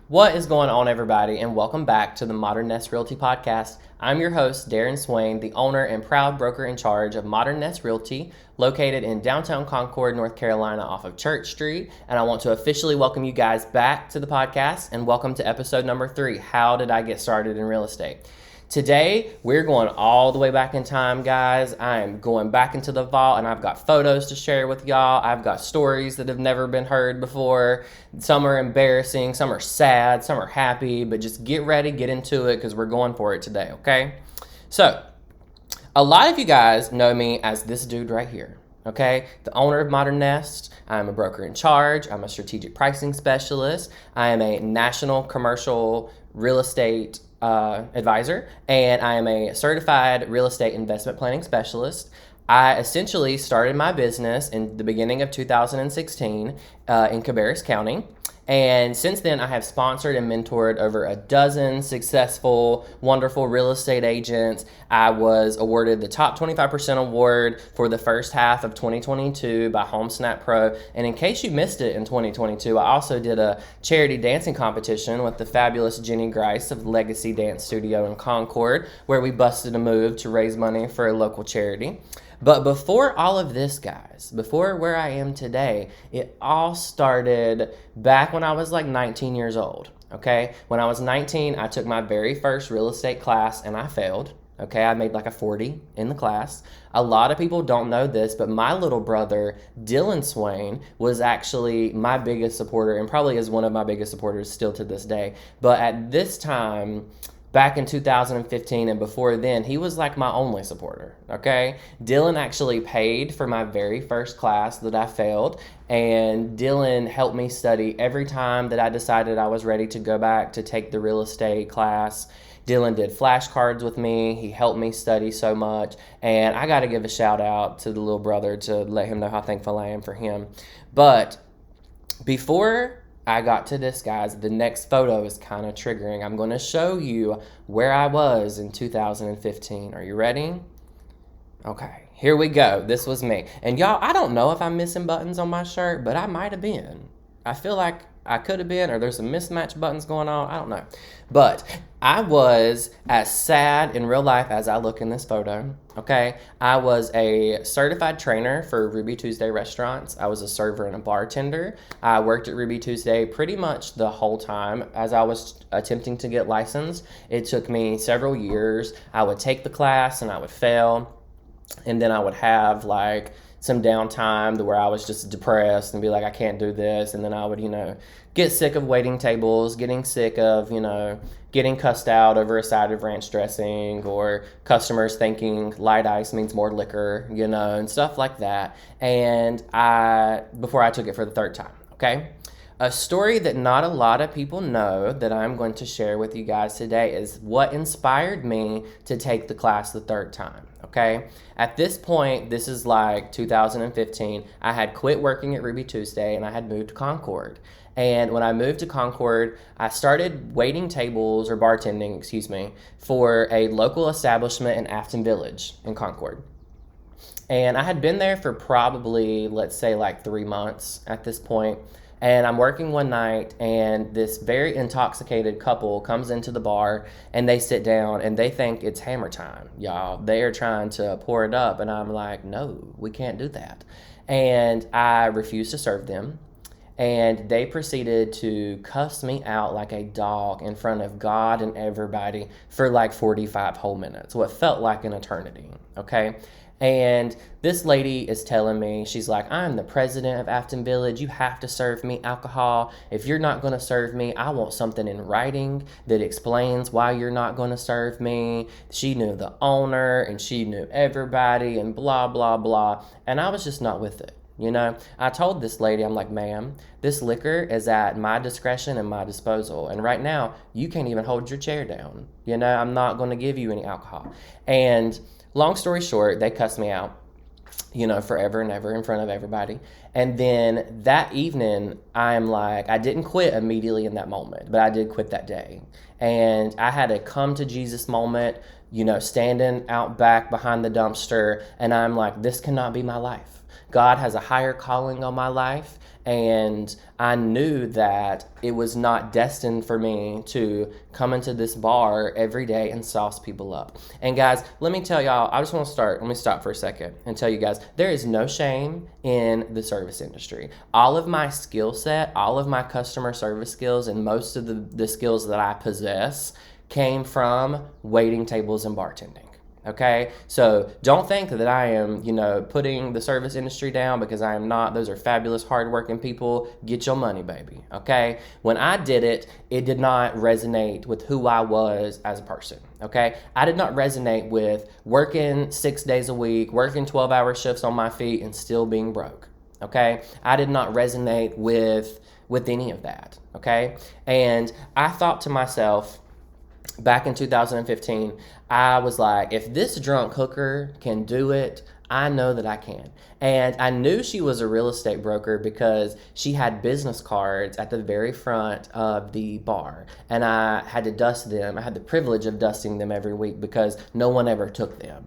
What is going on, everybody, and welcome back to the Modern Nest Realty Podcast. I'm your host, Darren Swain, the owner and proud broker in charge of Modern Nest Realty, located in downtown Concord, North Carolina, off of Church Street. And I want to officially welcome you guys back to the podcast and welcome to episode number 3, How Did I Get Started in Real Estate? Today, we're going all the way back in time, guys. I am going back into the vault, and I've got photos to share with y'all. I've got stories that have never been heard before. Some are embarrassing, some are sad, some are happy, but just get ready, get into it, because we're going for it today, okay? So, a lot of you guys know me as this dude right here, okay? The owner of Modern Nest. I'm a broker in charge. I'm a strategic pricing specialist. I am a national commercial real estate advisor, and I am a certified real estate investment planning specialist. I essentially started my business in the beginning of 2016 in Cabarrus County. And since then, I have sponsored and mentored over a dozen successful, wonderful real estate agents. I was awarded the Top 25% Award for the first half of 2022 by HomeSnap Pro. And in case you missed it in 2022, I also did a charity dancing competition with the fabulous Jenny Grice of Legacy Dance Studio in Concord, where we busted a move to raise money for a local charity. But before all of this, guys, before where I am today, it all started back when I was like 19 years old, okay? When I was 19, I took my very first real estate class and I failed, okay? I made like a 40 in the class. A lot of people don't know this, but my little brother, Dylan Swain, was actually my biggest supporter and probably is one of my biggest supporters still to this day. But at this time, back in 2015 and before then, he was like my only supporter, okay? Dylan actually paid for my very first class that I failed, and Dylan helped me study every time that I decided I was ready to go back to take the real estate class. Dylan did flashcards with me. He helped me study so much, and I got to give a shout out to the little brother to let him know how thankful I am for him. But before I got to this, guys, the next photo is kind of triggering. I'm going to show you where I was in 2015. Are you ready? Okay, here we go. This was me. And y'all, I don't know if I'm missing buttons on my shirt, but I might have been. I feel like I could have been, or there's some mismatched buttons going on. I don't know. But I was as sad in real life as I look in this photo, okay? I was a certified trainer for Ruby Tuesday restaurants. I was a server and a bartender. I worked at Ruby Tuesday pretty much the whole time as I was attempting to get licensed. It took me several years. I would take the class and I would fail, and then I would have like some downtime to where I was just depressed and be like, I can't do this. And then I would, get sick of waiting tables, getting sick of, getting cussed out over a side of ranch dressing, or customers thinking light ice means more liquor, and stuff like that. And before I took it for the third time, okay? A story that not a lot of people know that I'm going to share with you guys today is what inspired me to take the class the third time, okay? At this point, this is like 2015, I had quit working at Ruby Tuesday and I had moved to Concord. And when I moved to Concord, I started waiting tables, or bartending, for a local establishment in Afton Village in Concord. And I had been there for probably, let's say, like 3 months at this point. And I'm working one night, and this very intoxicated couple comes into the bar, and they sit down, and they think it's hammer time, y'all. They are trying to pour it up, and I'm like, no, we can't do that. And I refused to serve them. And they proceeded to cuss me out like a dog in front of God and everybody for like 45 whole minutes, what felt like an eternity, okay? And this lady is telling me, she's like, I'm the president of Afton Village. You have to serve me alcohol. If you're not going to serve me, I want something in writing that explains why you're not going to serve me. She knew the owner and she knew everybody and blah, blah, blah. And I was just not with it. I told this lady, I'm like, ma'am, this liquor is at my discretion and my disposal. And right now, you can't even hold your chair down. I'm not going to give you any alcohol. And long story short, they cussed me out, forever and ever in front of everybody. And then that evening, I'm like, I didn't quit immediately in that moment, but I did quit that day. And I had a come to Jesus moment, standing out back behind the dumpster. And I'm like, this cannot be my life. God has a higher calling on my life, and I knew that it was not destined for me to come into this bar every day and sauce people up. And guys, let me tell y'all, let me stop for a second and tell you guys, there is no shame in the service industry. All of my skill set, all of my customer service skills, and most of the skills that I possess came from waiting tables and bartending. Okay, so don't think that I am, putting the service industry down, because I am not. Those are fabulous, hardworking people. Get your money, baby. Okay, when I did it, it did not resonate with who I was as a person. Okay, I did not resonate with working 6 days a week, working 12-hour shifts on my feet, and still being broke. Okay, I did not resonate with any of that. Okay, and I thought to myself, back in 2015, I was like, if this drunk hooker can do it, I know that I can. And I knew she was a real estate broker because she had business cards at the very front of the bar. And I had to dust them. I had the privilege of dusting them every week because no one ever took them,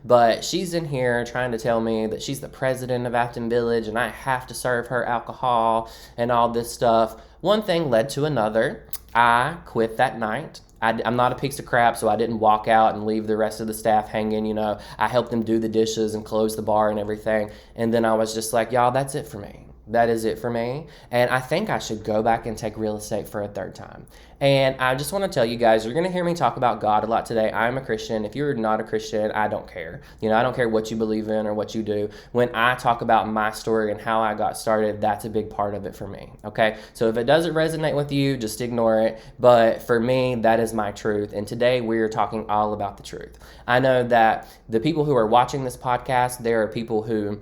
But she's in here trying to tell me that she's the president of Afton Village and I have to serve her alcohol and all this stuff. One thing led to another. I quit that night. I'm not a piece of crap, so I didn't walk out and leave the rest of the staff hanging. I helped them do the dishes and close the bar and everything. And then I was just like, y'all, that's it for me. That is it for me. And I think I should go back and take real estate for a third time. And I just want to tell you guys, you're going to hear me talk about God a lot today. I'm a Christian. If you're not a Christian, I don't care. I don't care what you believe in or what you do. When I talk about my story and how I got started, that's a big part of it for me. Okay? So if it doesn't resonate with you, just ignore it. But for me, that is my truth. And today we are talking all about the truth. I know that the people who are watching this podcast, there are people who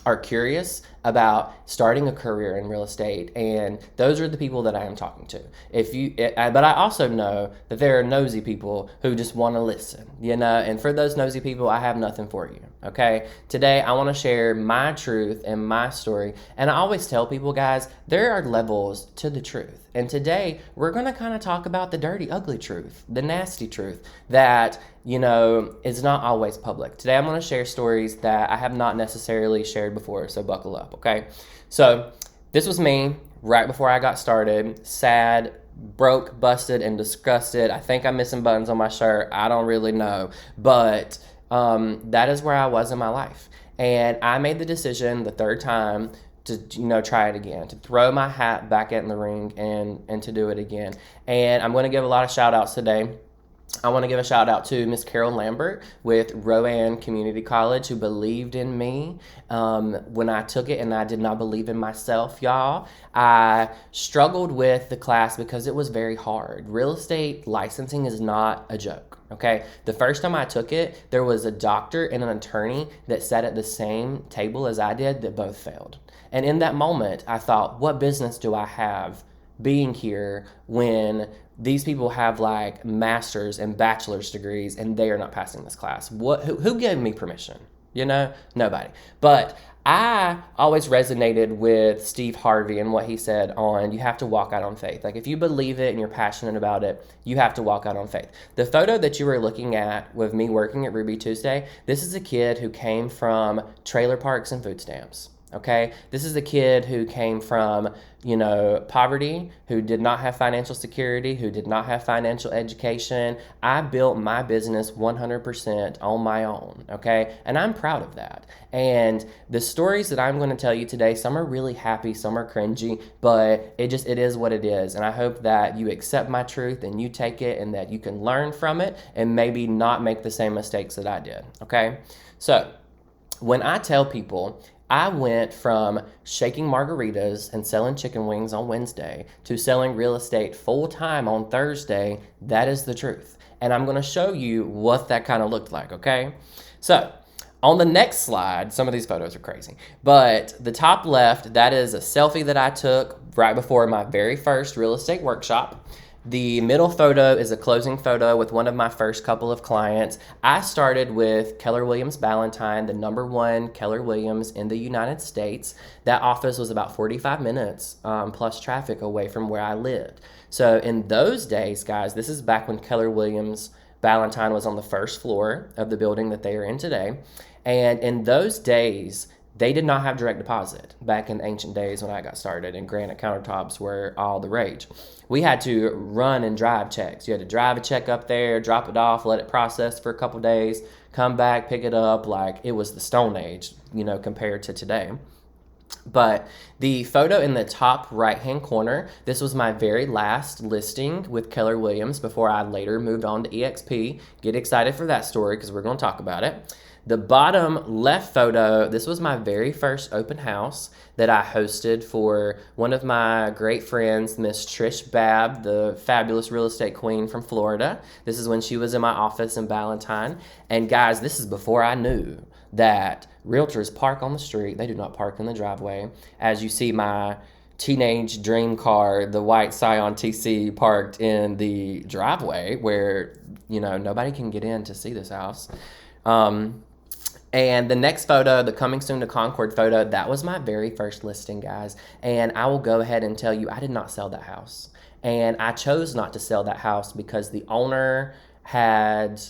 are curious about starting a career in real estate, and those are the people that I am talking to. But I also know that there are nosy people who just want to listen, and for those nosy people, I have nothing for you. Okay, today I want to share my truth and my story, and I always tell people, guys, there are levels to the truth, and today we're going to kind of talk about the dirty, ugly truth, the nasty truth that is not always public. Today I'm going to share stories that I have not necessarily shared before, so buckle up, okay? So this was me right before I got started, sad, broke, busted, and disgusted. I think I'm missing buttons on my shirt. I don't really know, but that is where I was in my life. And I made the decision the third time to try it again, to throw my hat back in the ring and to do it again. And I'm going to give a lot of shout outs today. I want to give a shout out to Miss Carol Lambert with Rowan Community College, who believed in me when I took it, and I did not believe in myself, y'all. I struggled with the class because it was very hard. Real estate licensing is not a joke, okay? The first time I took it, there was a doctor and an attorney that sat at the same table as I did that both failed. And in that moment, I thought, what business do I have being here when these people have like master's and bachelor's degrees and they are not passing this class? Who gave me permission? Nobody. But I always resonated with Steve Harvey and what he said on, you have to walk out on faith. Like, if you believe it and you're passionate about it, you have to walk out on faith. The photo that you were looking at with me working at Ruby Tuesday, this is a kid who came from trailer parks and food stamps. Okay, this is a kid who came from, poverty, who did not have financial security, who did not have financial education. I built my business 100% on my own, okay? And I'm proud of that. And the stories that I'm going to tell you today, some are really happy, some are cringy, but it is what it is. And I hope that you accept my truth and you take it and that you can learn from it and maybe not make the same mistakes that I did, okay? So when I tell people, I went from shaking margaritas and selling chicken wings on Wednesday to selling real estate full-time on Thursday. That is the truth. And I'm going to show you what that kind of looked like, okay? So on the next slide, some of these photos are crazy, but the top left, that is a selfie that I took right before my very first real estate workshop. The middle photo is a closing photo with one of my first couple of clients. I started with Keller Williams Ballantyne, the #1 Keller Williams in the United States. That office was about 45 minutes plus traffic away from where I lived. So in those days, guys, this is back when Keller Williams Ballantyne was on the first floor of the building that they are in today. And in those days, They did not have direct deposit back in ancient days when I got started, and granite countertops were all the rage. We had to run and drive checks. You had to drive a check up there, drop it off, let it process for a couple days, come back, pick it up. Like, it was the Stone Age, compared to today. But the photo in the top right hand corner, this was my very last listing with Keller Williams before I later moved on to EXP. Get excited for that story because we're going to talk about it. The bottom left photo, this was my very first open house that I hosted for one of my great friends, Miss Trish Babb, the fabulous real estate queen from Florida. This is when she was in my office in Ballantyne. And guys, this is before I knew that realtors park on the street. They do not park in the driveway. As you see my teenage dream car, the white Scion TC, parked in the driveway where, nobody can get in to see this house. And the next photo, the coming soon to Concord photo, that was my very first listing, guys. And I will go ahead and tell you, I did not sell that house. And I chose not to sell that house because the owner had,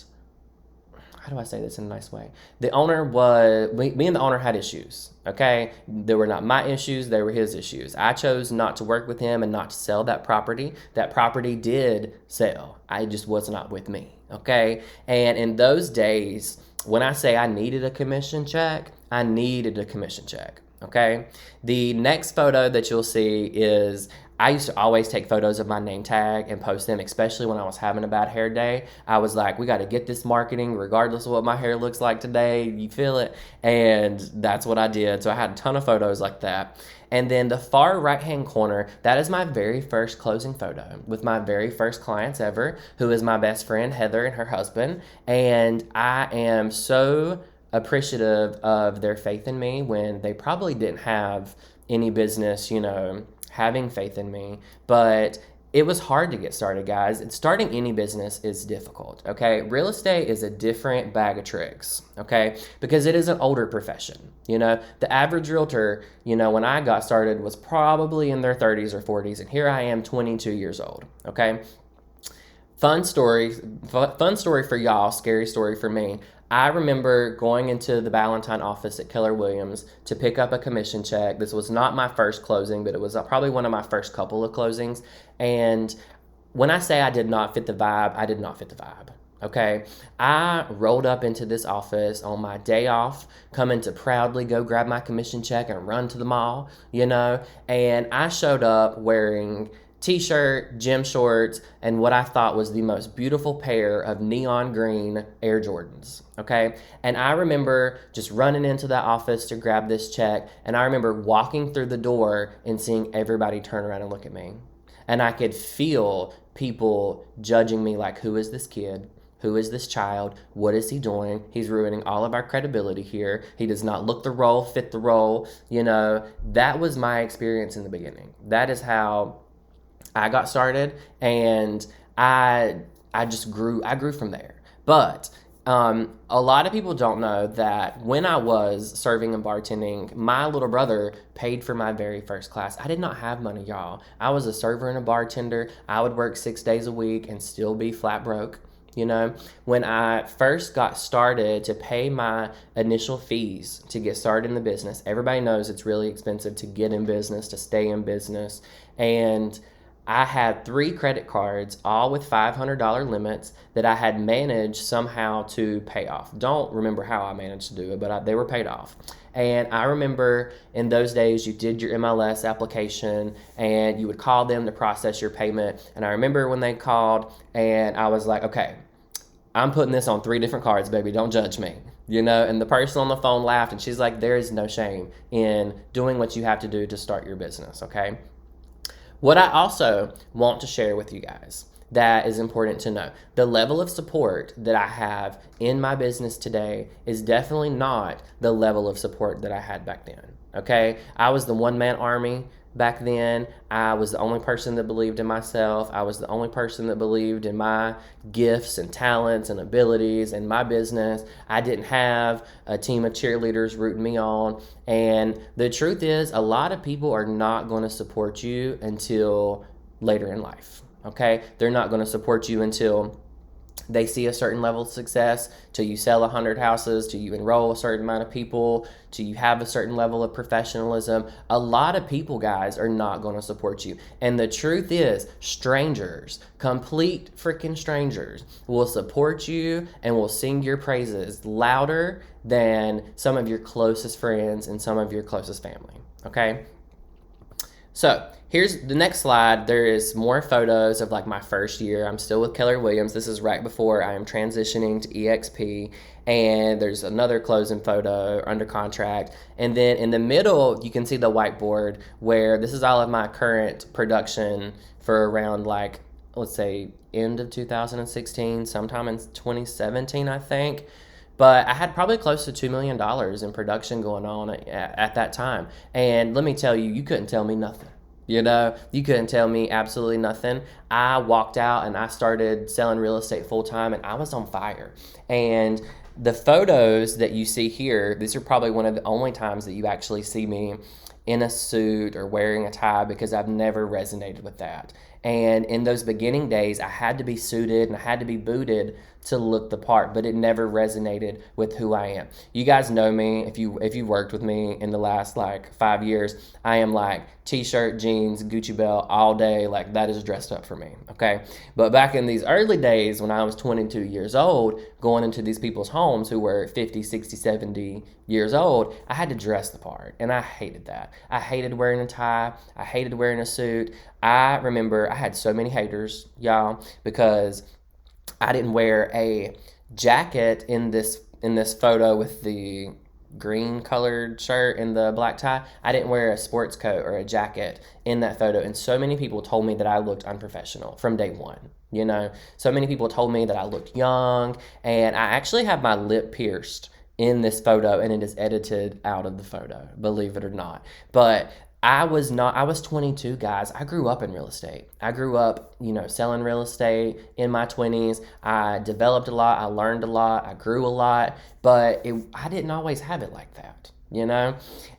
how do I say this in a nice way? The owner me and the owner had issues, okay? They were not my issues, they were his issues. I chose not to work with him and not to sell that property. That property did sell. I just was not with me, okay? And in those days, when I say I needed a commission check, I needed a commission check, okay? The next photo that you'll see is, I used to always take photos of my name tag and post them, especially when I was having a bad hair day. I was like, we got to get this marketing regardless of what my hair looks like today. You feel it? And that's what I did. So I had a ton of photos like that. And then the far right-hand corner, that is my very first closing photo with my very first clients ever, who is my best friend, Heather, and her husband. And I am so appreciative of their faith in me when they probably didn't have any business, having faith in me. But it was hard to get started, guys. Starting any business is difficult, okay? Real estate is a different bag of tricks, okay? Because it is an older profession, The average realtor, when I got started was probably in their 30s or 40s, and here I am 22 years old, okay? Fun story for y'all, scary story for me. I remember going into the Ballantyne office at Keller Williams to pick up a commission check. This was not my first closing, but it was probably one of my first couple of closings. And when I say I did not fit the vibe, I did not fit the vibe. Okay, I rolled up into this office on my day off, coming to proudly go grab my commission check and run to the mall, and I showed up wearing t-shirt, gym shorts, and what I thought was the most beautiful pair of neon green Air Jordans, okay? And I remember just running into that office to grab this check, and I remember walking through the door and seeing everybody turn around and look at me. And I could feel people judging me like, who is this kid? Who is this child? What is he doing? He's ruining all of our credibility here. He does not look the role, fit the role. That was my experience in the beginning. That is how I got started, and I just grew. I grew from there. But a lot of people don't know that when I was serving and bartending, my little brother paid for my very first class. I did not have money, y'all. I was a server and a bartender. I would work 6 days a week and still be flat broke. When I first got started to pay my initial fees to get started in the business, everybody knows it's really expensive to get in business, to stay in business, and I had 3 credit cards, all with $500 limits that I had managed somehow to pay off. Don't remember how I managed to do it, but they were paid off. And I remember in those days, you did your MLS application and you would call them to process your payment. And I remember when they called and I was like, okay, I'm putting this on 3 different cards, baby. Don't judge me. And the person on the phone laughed and she's like, there is no shame in doing what you have to do to start your business, okay? What I also want to share with you guys that is important to know, the level of support that I have in my business today is definitely not the level of support that I had back then, okay? I was the one-man army back then. I was the only person that believed in myself. I was the only person that believed in my gifts and talents and abilities and my business. I didn't have a team of cheerleaders rooting me on. And the truth is, a lot of people are not going to support you until later in life, okay? They're not going to support you until They see a certain level of success till you sell 100 houses, till you enroll a certain amount of people, till you have a certain level of professionalism. A lot of people, guys, are not going to support you. And the truth is, strangers, complete freaking strangers, will support you and will sing your praises louder than some of your closest friends and some of your closest family. Okay? So here's the next slide. There is more photos of like my first year. I'm still with Keller Williams. This is right before I am transitioning to EXP. And there's another closing photo under contract. And then in the middle, you can see the whiteboard where this is all of my current production for around like, let's say, end of 2016, sometime in 2017, I think. But I had probably close to $2 million in production going on at that time. And let me tell you, you couldn't tell me nothing. You know, you couldn't tell me absolutely nothing. I walked out and I started selling real estate full time, and I was on fire. And the photos that you see here, these are probably one of the only times that you actually see me in a suit or wearing a tie, because I've never resonated with that. And in those beginning days, I had to be suited and I had to be booted to look the part, but it never resonated with who I am. You guys know me. If you worked with me in the last like 5 years, I am like t-shirt, jeans, Gucci belt all day. Like that is dressed up for me. Okay. But back in these early days when I was 22 years old, going into these people's homes who were 50, 60, 70 years old, I had to dress the part. And I hated that. I hated wearing a tie. I hated wearing a suit. I remember I had so many haters, y'all, because I didn't wear a jacket in this photo with the green colored shirt and the black tie. I didn't wear a sports coat or a jacket in that photo. And so many people told me that I looked unprofessional from day one. You know, so many people told me that I looked young, and I actually have my lip pierced in this photo, and it is edited out of the photo, believe it or not. But I was 22, guys. I grew up in real estate. I grew up, selling real estate in my 20s. I developed a lot. I learned a lot. I grew a lot, but I didn't always have it like that,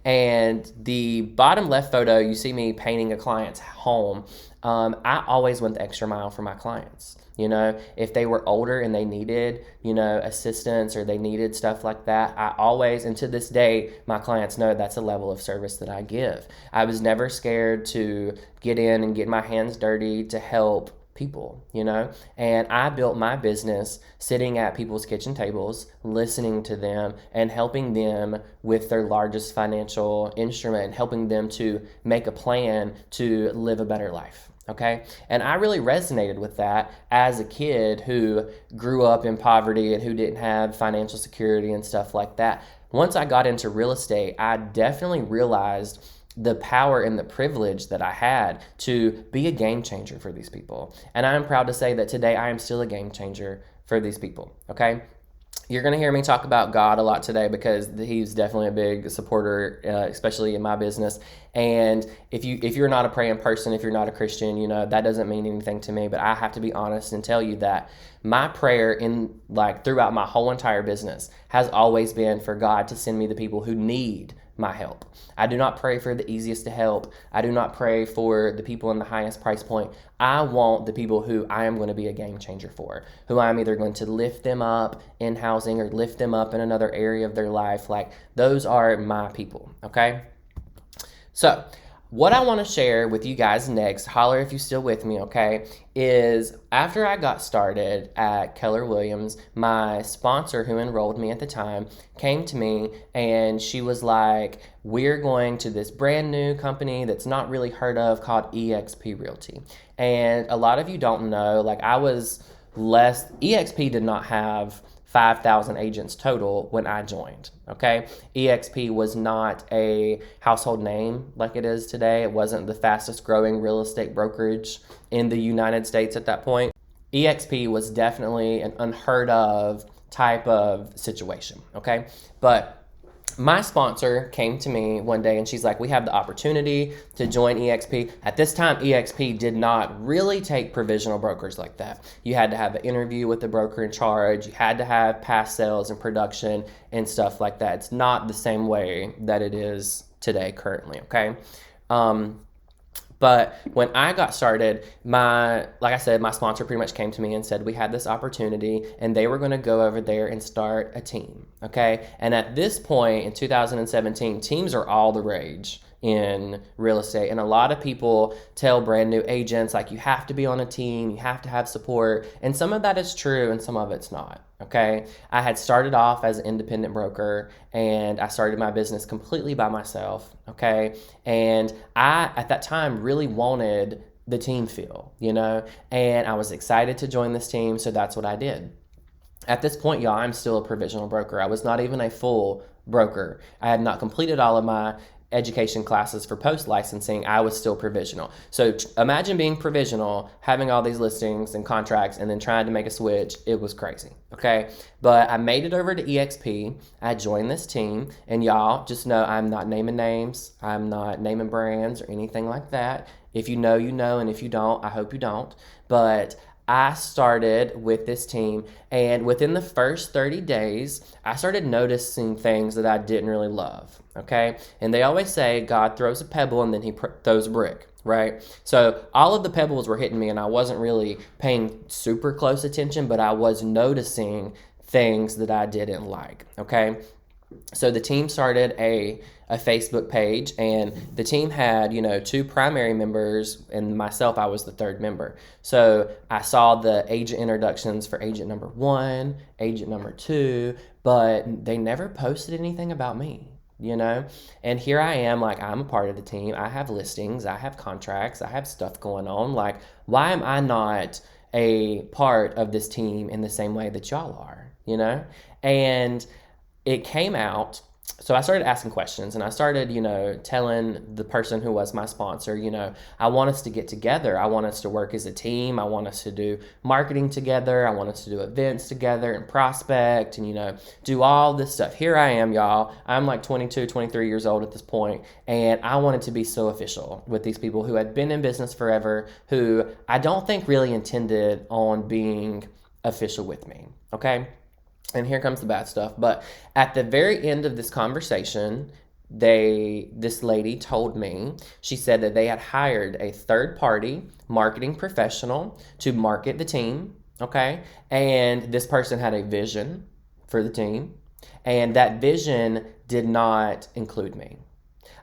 And the bottom left photo, you see me painting a client's home. I always went the extra mile for my clients. If they were older and they needed, assistance, or they needed stuff like that, I always, and to this day, my clients know that's a level of service that I give. I was never scared to get in and get my hands dirty to help people, and I built my business sitting at people's kitchen tables, listening to them and helping them with their largest financial instrument, and helping them to make a plan to live a better life. Okay. And I really resonated with that as a kid who grew up in poverty and who didn't have financial security and stuff like that. Once I got into real estate, I definitely realized the power and the privilege that I had to be a game changer for these people. And I am proud to say that today I am still a game changer for these people. Okay. You're going to hear me talk about God a lot today because he's definitely a big supporter, especially in my business. And if you're not a praying person, if you're not a Christian, that doesn't mean anything to me. But I have to be honest and tell you that my prayer throughout my whole entire business has always been for God to send me the people who need my help. I do not pray for the easiest to help. I do not pray for the people in the highest price point. I want the people who I am going to be a game changer for, who I'm either going to lift them up in housing or lift them up in another area of their life. Like, those are my people, okay? So what I want to share with you guys next, holler if you're still with me, okay, is after I got started at Keller Williams, my sponsor who enrolled me at the time came to me and she was like, we're going to this brand new company that's not really heard of called EXP Realty. And a lot of you don't know, EXP did not have 5,000 agents total when I joined, okay? EXP was not a household name like it is today. It wasn't the fastest growing real estate brokerage in the United States at that point. EXP was definitely an unheard of type of situation, okay? But my sponsor came to me one day and she's like, we have the opportunity to join EXP. At this time, EXP did not really take provisional brokers like that. You had to have an interview with the broker in charge. You had to have past sales and production and stuff like that. It's not the same way that it is today currently, okay? But when I got started, like I said, my sponsor pretty much came to me and said we had this opportunity and they were going to go over there and start a team. Okay. And at this point in 2017, teams are all the rage in real estate. And a lot of people tell brand new agents, like, you have to be on a team, you have to have support. And some of that is true and some of it's not. Okay. I had started off as an independent broker and I started my business completely by myself. Okay. And I, at that time, really wanted the team feel, and I was excited to join this team. So that's what I did. At this point, y'all, I'm still a provisional broker. I was not even a full broker. I had not completed all of my education classes for post licensing. I was still provisional. So imagine being provisional, having all these listings and contracts, and then trying to make a switch. It was crazy. Okay. But I made it over to EXP. I joined this team, and y'all just know I'm not naming names. I'm not naming brands or anything like that. If you know, you know, and if you don't, I hope you don't. But I started with this team, and within the first 30 days, I started noticing things that I didn't really love, okay? And they always say God throws a pebble and then he throws a brick, right? So all of the pebbles were hitting me, and I wasn't really paying super close attention, but I was noticing things that I didn't like, okay? So the team started a Facebook page, and the team had, 2 primary members, and myself, I was the third member. So I saw the agent introductions for agent number 1, agent number 2, but they never posted anything about me. And here I am, like, I'm a part of the team. I have listings, I have contracts, I have stuff going on. Like, why am I not a part of this team in the same way that y'all are, And it came out, so I started asking questions, and I started, telling the person who was my sponsor, I want us to get together. I want us to work as a team. I want us to do marketing together. I want us to do events together and prospect and, do all this stuff. Here I am, y'all. I'm like 22, 23 years old at this point, and I wanted to be so official with these people who had been in business forever, who I don't think really intended on being official with me, okay? And here comes the bad stuff. But at the very end of this conversation, this lady told me, she said that they had hired a third-party marketing professional to market the team, okay? And this person had a vision for the team, and that vision did not include me.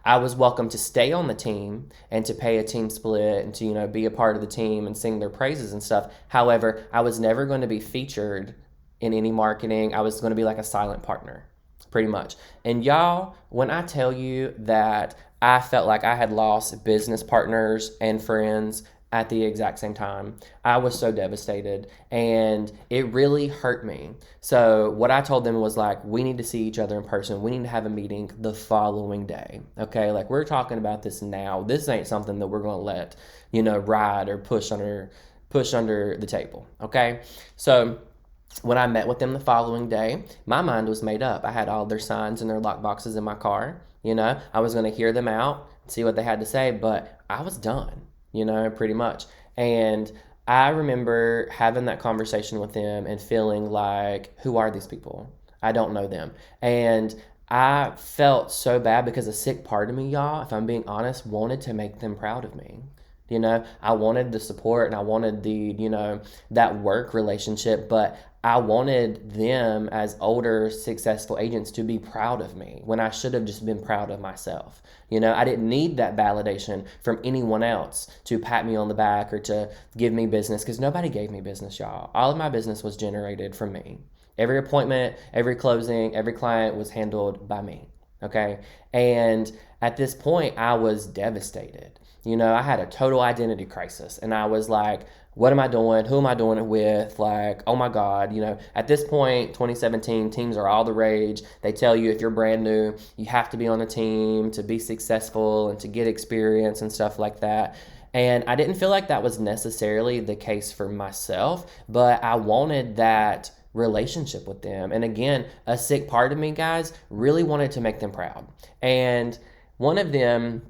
I was welcome to stay on the team and to pay a team split and to, be a part of the team and sing their praises and stuff. However, I was never going to be featured in any marketing. I was going to be like a silent partner, pretty much. And y'all, when I tell you that I felt like I had lost business partners and friends at the exact same time, I was so devastated, and it really hurt me. So what I told them was, like, we need to see each other in person. We need to have a meeting the following day. Okay. Like, we're talking about this now. This ain't something that we're going to let, ride or push under the table. Okay. So when I met with them the following day, my mind was made up. I had all their signs and their lock boxes in my car. I was going to hear them out, see what they had to say, but I was done, pretty much. And I remember having that conversation with them and feeling like, who are these people? I don't know them. And I felt so bad because a sick part of me, y'all, if I'm being honest, wanted to make them proud of me. I wanted the support and I wanted the, that work relationship, but I wanted them as older, successful agents to be proud of me when I should have just been proud of myself. I didn't need that validation from anyone else to pat me on the back or to give me business, because nobody gave me business, y'all. All of my business was generated from me. Every appointment, every closing, every client was handled by me. Okay. And at this point, I was devastated. I had a total identity crisis, and I was like, what am I doing? Who am I doing it with? Like, oh my God, at this point, 2017, teams are all the rage. They tell you if you're brand new, you have to be on a team to be successful and to get experience and stuff like that. And I didn't feel like that was necessarily the case for myself, but I wanted that relationship with them. And again, a sick part of me, guys, really wanted to make them proud. And one of them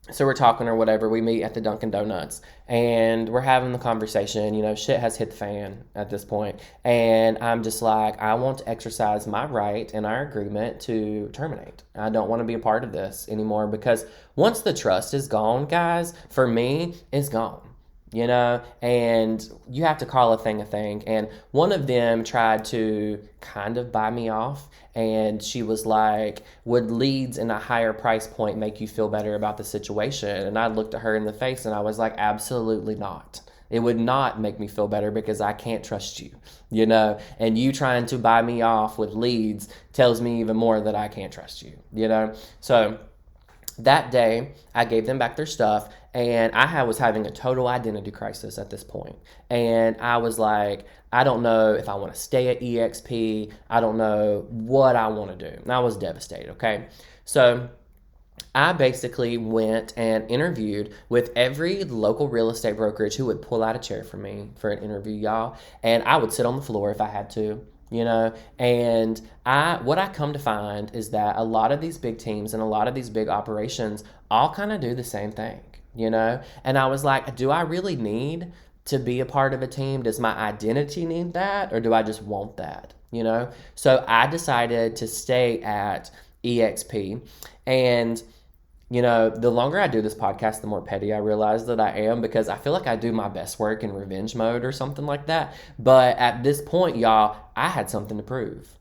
So we're talking or whatever. We meet at the Dunkin' Donuts and we're having the conversation. Shit has hit the fan at this point. And I'm just like, I want to exercise my right in our agreement to terminate. I don't want to be a part of this anymore because once the trust is gone, guys, for me, it's gone. And you have to call a thing. And one of them tried to kind of buy me off. And she was like, would leads in a higher price point make you feel better about the situation? And I looked at her in the face and I was like, absolutely not. It would not make me feel better because I can't trust you, and you trying to buy me off with leads tells me even more that I can't trust you. So that day, I gave them back their stuff, and I was having a total identity crisis at this point. And I was like, I don't know if I want to stay at EXP. I don't know what I want to do. And I was devastated, okay? So I basically went and interviewed with every local real estate brokerage who would pull out a chair for me for an interview, y'all. And I would sit on the floor if I had to, and what I come to find is that a lot of these big teams and a lot of these big operations all kind of do the same thing, and I was like, do I really need to be a part of a team? Does my identity need that, or do I just want that? So I decided to stay at EXP. And the longer I do this podcast, the more petty I realize that I am, because I feel like I do my best work in revenge mode or something like that. But at this point, y'all, I had something to prove.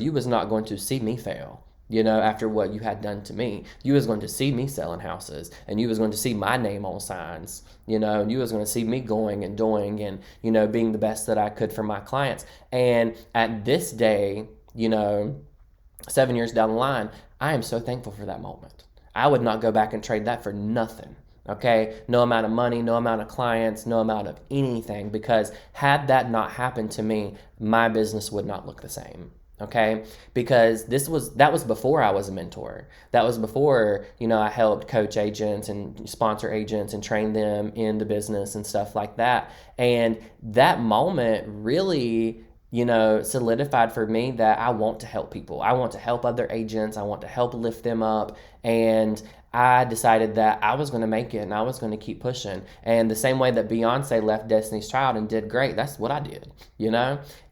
You was not going to see me fail, after what you had done to me. You was going to see me selling houses, and you was going to see my name on signs, and you was going to see me going and doing and, being the best that I could for my clients. And at this day, 7 years down the line, I am so thankful for that moment. I would not go back and trade that for nothing. Okay, no amount of money, no amount of clients, no amount of anything, because had that not happened to me, my business would not look the same. Okay, because that was before I was a mentor. That was before, I helped coach agents and sponsor agents and train them in the business and stuff like that. And that moment really, solidified for me that I want to help people. I want to help other agents. I want to help lift them up. And I decided that I was going to make it and I was going to keep pushing. And the same way that Beyonce left Destiny's Child and did great, that's what I did,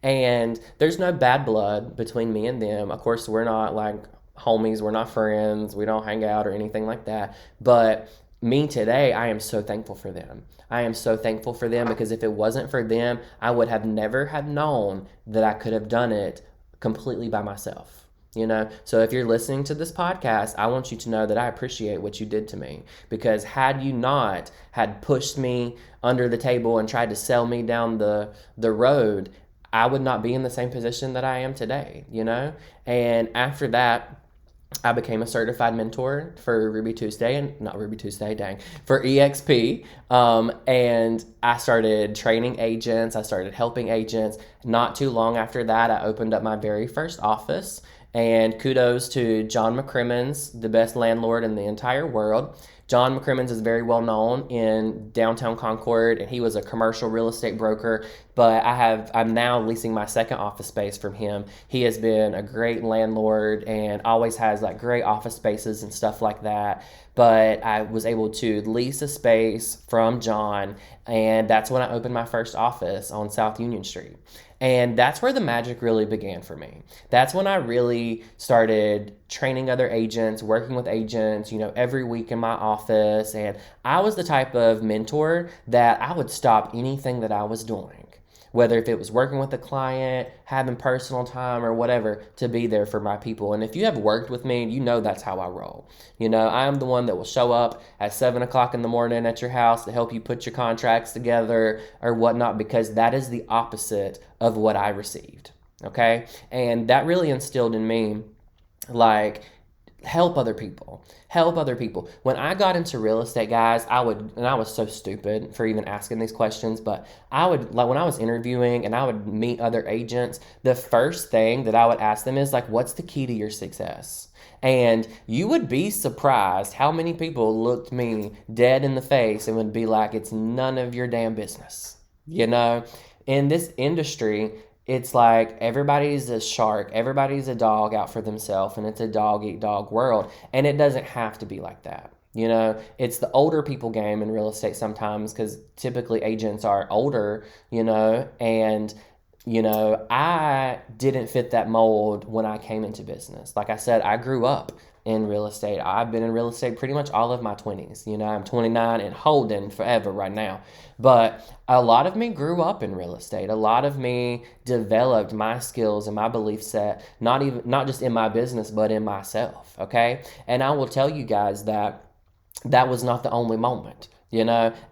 And there's no bad blood between me and them. Of course, we're not like homies. We're not friends. We don't hang out or anything like that. But me today, I am so thankful for them. I am so thankful for them, because if it wasn't for them, I would have never have known that I could have done it completely by myself. So if you're listening to this podcast, I want you to know that I appreciate what you did to me, because had you not had pushed me under the table and tried to sell me down the road, I would not be in the same position that I am today, And after that, I became a certified mentor for Ruby Tuesday, and not Ruby Tuesday, dang, for EXP. And I started training agents. I started helping agents. Not too long after that, I opened up my very first office. And kudos to John McCrimmons, the best landlord in the entire world. John McCrimmons is very well known in downtown Concord, and he was a commercial real estate broker. But I'm now leasing my second office space from him. He has been a great landlord and always has like great office spaces and stuff like that. But I was able to lease a space from John, and that's when I opened my first office on South Union Street. And that's where the magic really began for me. That's when I really started training other agents, working with agents, every week in my office. And I was the type of mentor that I would stop anything that I was doing, whether if it was working with a client, having personal time, or whatever, to be there for my people. And if you have worked with me, that's how I roll. I'm the one that will show up at 7 o'clock in the morning at your house to help you put your contracts together or whatnot, because that is the opposite of what I received. Okay? And that really instilled in me, like, help other people. When I got into real estate, guys, I was so stupid for even asking these questions, but when I was interviewing and I would meet other agents, the first thing that I would ask them is like, what's the key to your success? And you would be surprised how many people looked me dead in the face and would be like, it's none of your damn business. In this industry, it's like everybody's a shark, everybody's a dog out for themselves, and it's a dog-eat-dog world. And it doesn't have to be like that. It's the older people game in real estate sometimes because typically agents are older, and I didn't fit that mold when I came into business. Like I said, I grew up in real estate. I've been in real estate pretty much all of my 20s. I'm 29 and holding forever right now. But a lot of me grew up in real estate. A lot of me developed my skills and my belief set, not just in my business, but in myself. Okay. And I will tell you guys that was not the only moment.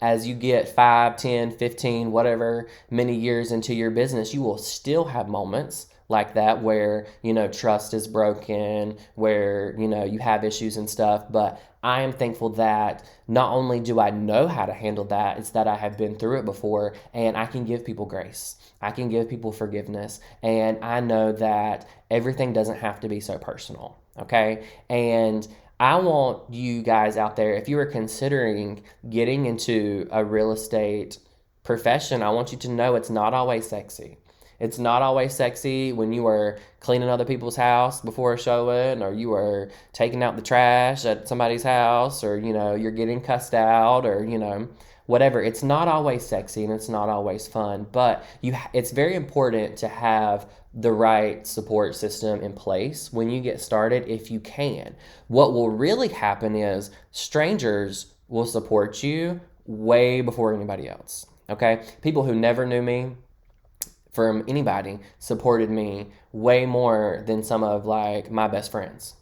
As you get 5, 10, 15, whatever many years into your business, you will still have moments like that where, trust is broken, where, you have issues and stuff. But I am thankful that not only do I know how to handle that, it's that I have been through it before and I can give people grace. I can give people forgiveness. And I know that everything doesn't have to be so personal. Okay. And I want you guys out there, if you are considering getting into a real estate profession, I want you to know it's not always sexy. It's not always sexy when you are cleaning other people's house before a showing, or you are taking out the trash at somebody's house, or, you're getting cussed out, or, whatever. It's not always sexy and it's not always fun, but it's very important to have the right support system in place when you get started if you can. What will really happen is strangers will support you way before anybody else. Okay? People who never knew me from anybody supported me way more than some of my best friends.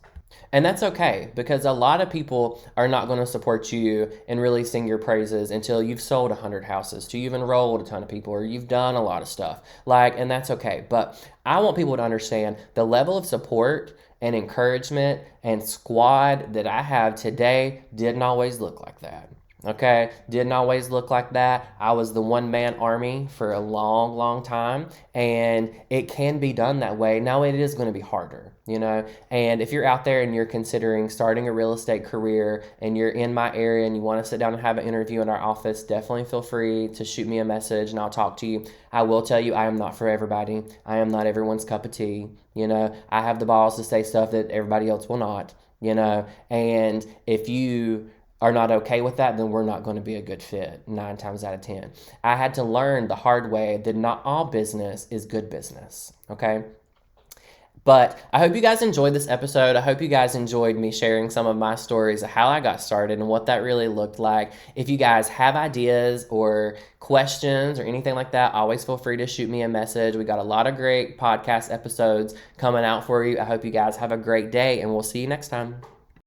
And that's okay, because a lot of people are not going to support you and really sing your praises until you've sold 100 houses, till you've enrolled a ton of people, or you've done a lot of stuff. And that's okay. But I want people to understand the level of support and encouragement and squad that I have today didn't always look like that. Okay, didn't always look like that. I was the one-man army for a long, long time, and it can be done that way. Now it is going to be harder, and if you're out there and you're considering starting a real estate career and you're in my area and you want to sit down and have an interview in our office, definitely feel free to shoot me a message and I'll talk to you. I will tell you, I am not for everybody. I am not everyone's cup of tea. I have the balls to say stuff that everybody else will not, and if you are not okay with that, then we're not going to be a good fit 9 times out of 10. I had to learn the hard way that not all business is good business, okay? But I hope you guys enjoyed this episode. I hope you guys enjoyed me sharing some of my stories of how I got started and what that really looked like. If you guys have ideas or questions or anything like that, always feel free to shoot me a message. We got a lot of great podcast episodes coming out for you. I hope you guys have a great day, and we'll see you next time.